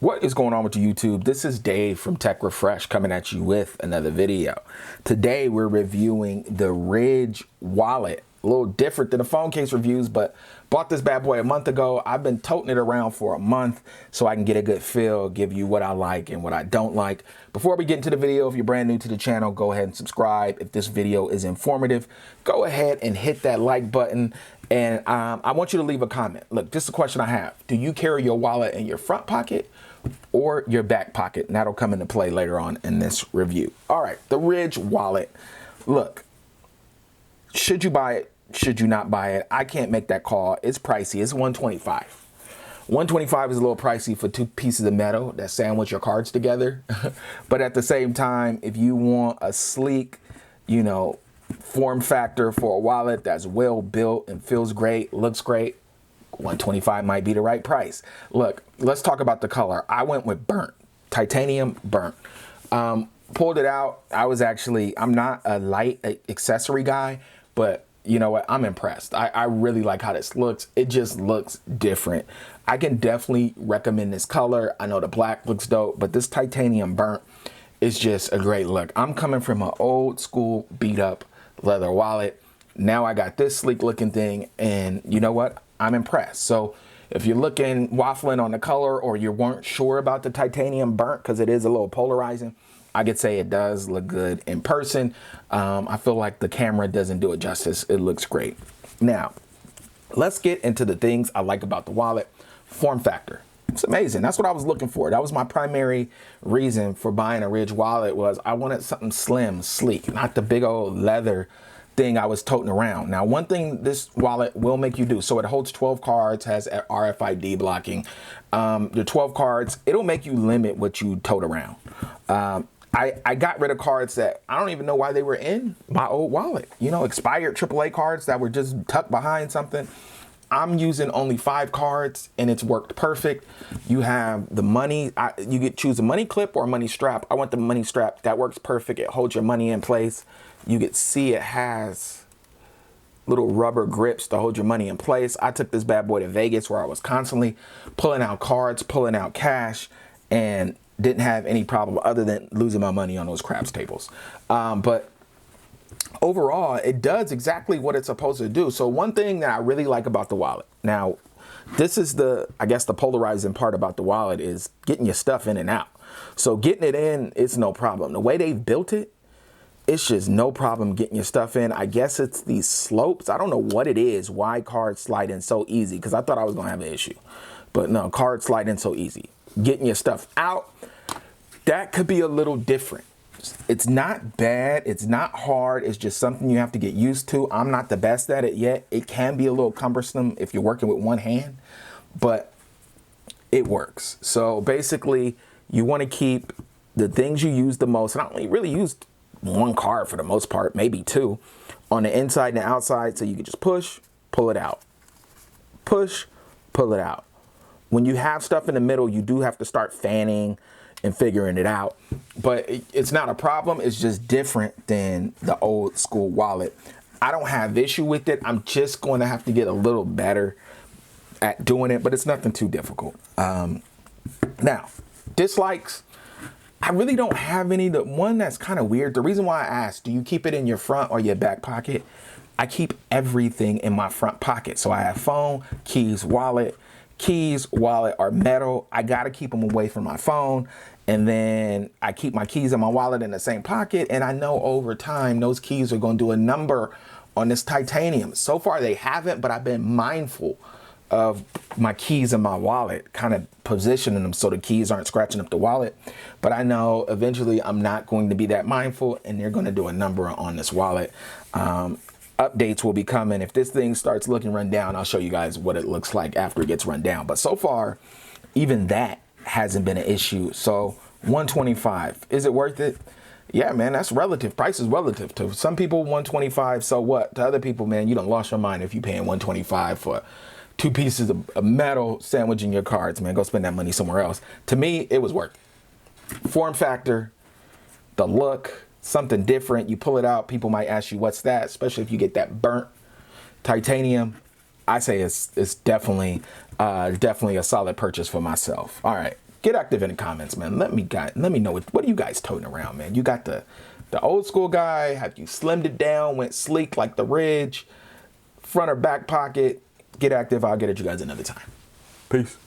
What is going on with YouTube? This is Dave from Tech Refresh coming at you with another video. Today we're reviewing the Ridge wallet. A little different than the phone case reviews, but bought this bad boy a month ago. I've been toting it around for a month so I can get a good feel, give you what I like and what I don't like. Before we get into the video, if you're brand new to the channel, go ahead and subscribe. If this video is informative, go ahead and hit that like button. And I want you to leave a comment. Look, this is a question I have. Do you carry your wallet in your front pocket or your back pocket? And that'll come into play later on in this review. All right, the Ridge wallet. Look, should you buy it? Should you not buy it? I can't make that call. It's pricey. It's $125. $125 is a little pricey for two pieces of metal that sandwich your cards together. But at the same time, if you want a sleek, you know, form factor for a wallet that's well built and feels great, looks great, $125 might be the right price. Look, let's talk about the color. I went with burnt, titanium burnt. Pulled it out. I'm not a light accessory guy, but you know what? I'm impressed. I really like how this looks. It just looks different. I can definitely recommend this color. I know the black looks dope, but this titanium burnt is just a great look. I'm coming from an old school beat up leather wallet. Now I got this sleek looking thing, and you know what? I'm impressed. So if you're looking, waffling on the color, or you weren't sure about the titanium burnt because it is a little polarizing, I could say it does look good in person. I feel like the camera doesn't do it justice. It looks great. Now, let's get into the things I like about the wallet. Form factor. It's amazing. That's what I was looking for. That was my primary reason for buying a Ridge wallet, was I wanted something slim, sleek, not the big old leather thing I was toting around. Now, one thing this wallet will make you do, so it holds 12 cards, has RFID blocking. The 12 cards, it'll make you limit what you tote around. I got rid of cards that I don't even know why they were in my old wallet. You know, expired AAA cards that were just tucked behind something. I'm using only 5 cards and it's worked perfect. You have the money, you get choose a money clip or a money strap. I want the money strap. That works perfect. It holds your money in place. You can see it has little rubber grips to hold your money in place. I took this bad boy to Vegas where I was constantly pulling out cards, pulling out cash, and didn't have any problem other than losing my money on those craps tables. But overall, it does exactly what it's supposed to do. So one thing that I really like about the wallet, now this is I guess the polarizing part about the wallet, is getting your stuff in and out. So getting it in, it's no problem. The way they've built it, it's just no problem getting your stuff in. I guess it's these slopes. I don't know what it is, why cards slide in so easy, because I thought I was gonna have an issue. But no, cards slide in so easy. Getting your stuff out, that could be a little different. It's not bad, it's not hard, it's just something you have to get used to. I'm not the best at it yet. It can be a little cumbersome if you're working with one hand, but it works. So basically, you want to keep the things you use the most, and I only really used one card for the most part, maybe 2, on the inside and the outside, so you can just push, pull it out. Push, pull it out. When you have stuff in the middle, you do have to start fanning and figuring it out, but it's not a problem. It's just different than the old school wallet. I don't have issue with it. I'm just going to have to get a little better at doing it, but it's nothing too difficult. Now, dislikes, I really don't have any. The one that's kind of weird, the reason why I asked, do you keep it in your front or your back pocket? I keep everything in my front pocket. So I have phone, keys, wallet. Keys, wallet are metal. I gotta keep them away from my phone. And then I keep my keys and my wallet in the same pocket. And I know over time, those keys are gonna do a number on this titanium. So far they haven't, but I've been mindful of my keys in my wallet, kind of positioning them so the keys aren't scratching up the wallet. But I know eventually I'm not going to be that mindful and they're gonna do a number on this wallet. Updates will be coming. If this thing starts looking run down, I'll show you guys what it looks like after it gets run down. But so far, even that hasn't been an issue. So $125, is it worth it? Yeah, man, that's relative. Price is relative. To some people, $125, so what? To other people, man, you done lost your mind if you're paying $125 for 2 pieces of metal sandwiching your cards, man. Go spend that money somewhere else. To me, it was worth it. Form factor, the look, something different. You pull it out, people might ask you what's that, especially if you get that burnt titanium. I say it's definitely a solid purchase for myself. All right, Get active in the comments, man. Let me know what are you guys toting around, man. You got the old school guy. Have you slimmed it down, went sleek like the Ridge, front or back pocket? Get active. I'll get at you guys another time. Peace.